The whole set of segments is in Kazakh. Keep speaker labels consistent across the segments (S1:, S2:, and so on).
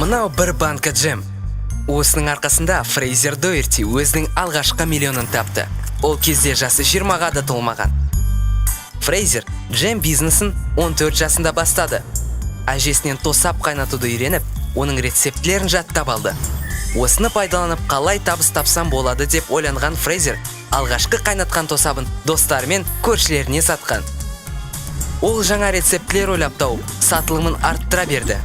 S1: Мынау бір банка джем. Осының арқасында Фрейзер Доерти өзінің алғашқы миллионын тапты. Ол кезде жасы 20-ға да толмаған. Фрейзер джем бизнесін 14 жасында бастады. Әжесінен тосап қайнатуды үйреніп, оның рецептілерін жаттап алды. Осыны пайдаланып қалай табыс тапсам болады деп ойланған Фрейзер алғашқы қайнатқан тосабын достары мен көршілеріне сатқан. Ол жаңа рецептілер ойлап тауып, сатылымын арттыра берді.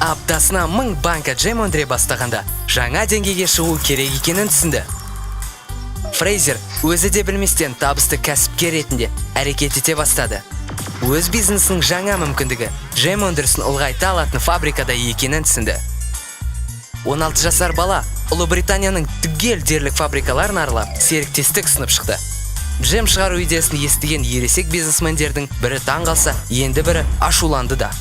S1: Аптасына 1000 банка джем өндіре бастағанда жаңа деңгейге шығу керек екенін түсінді. Фрейзер өзі де білместен табысты кәсіпкер ретінде әрекет ете бастады. Өз бизнесінің жаңа мүмкіндігі джем өндірісін ұлғайта алатын фабрикада екенін түсінді. 16 жасар бала Ұлыбританияның түгел дерлік фабрикаларын аралап серіктестік ұсынып шықты. Джем шығару идеясын естіген ересек бизнесмендердің бірі таң қалса, енді бірі ашуланды да.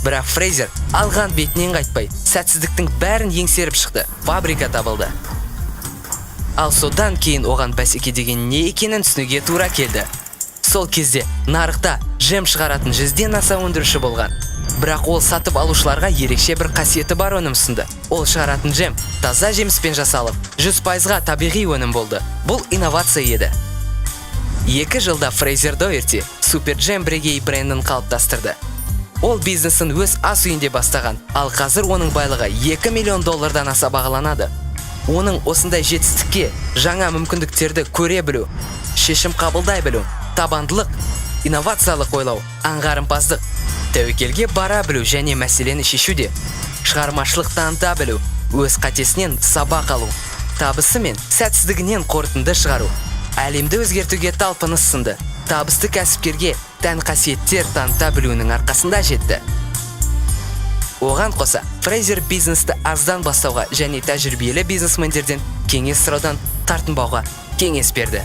S1: Бірақ Фрейзер алған бетінен қайтпай, сәтсіздіктің бәрін еңсеріп шықты, фабрика табылды. Ал содан кейін оған бәсекедегі не екенін түсінуге тура келді. Сол кезде нарықта джем шығаратын 100-ден аса өндіруші болған. Бірақ ол сатып алушыларға ерекше бір қасиеті бар өнім ұсынды. Ол шығаратын джем таза жеміспен жасалып, 100%-ға табиғи өнім болды. Бұл инновация еді. 2 жылда Фрейзер Доерти Супер Джем бірегей брендін қалыптастырды. Ол бизнесін өз ас үйінде бастаған, ал қазір оның байлығы $2 миллион аса бағаланады. Оның осындай жетістікке жаңа мүмкіндіктерді көре білу, шешім қабылдай білу, табандылық, инновациялық ойлау, аңғарымпаздық, тәуекелге бара білу және мәселені шешуде, шығармашылық таныта білу, өз қатесінен сабақ алу, табысы мен сәтсіздігінен қорытынды шығару, әлемді өзгертуге талпыныс сынды, табысты кәсіпкерге тән қасиеттер таныта білуінің арқасында жетті. Оған қоса, Фрейзер бизнесті аздан бастауға және тәжірибелі бизнесмендерден кеңес сұраудан тартынбауға кеңес берді.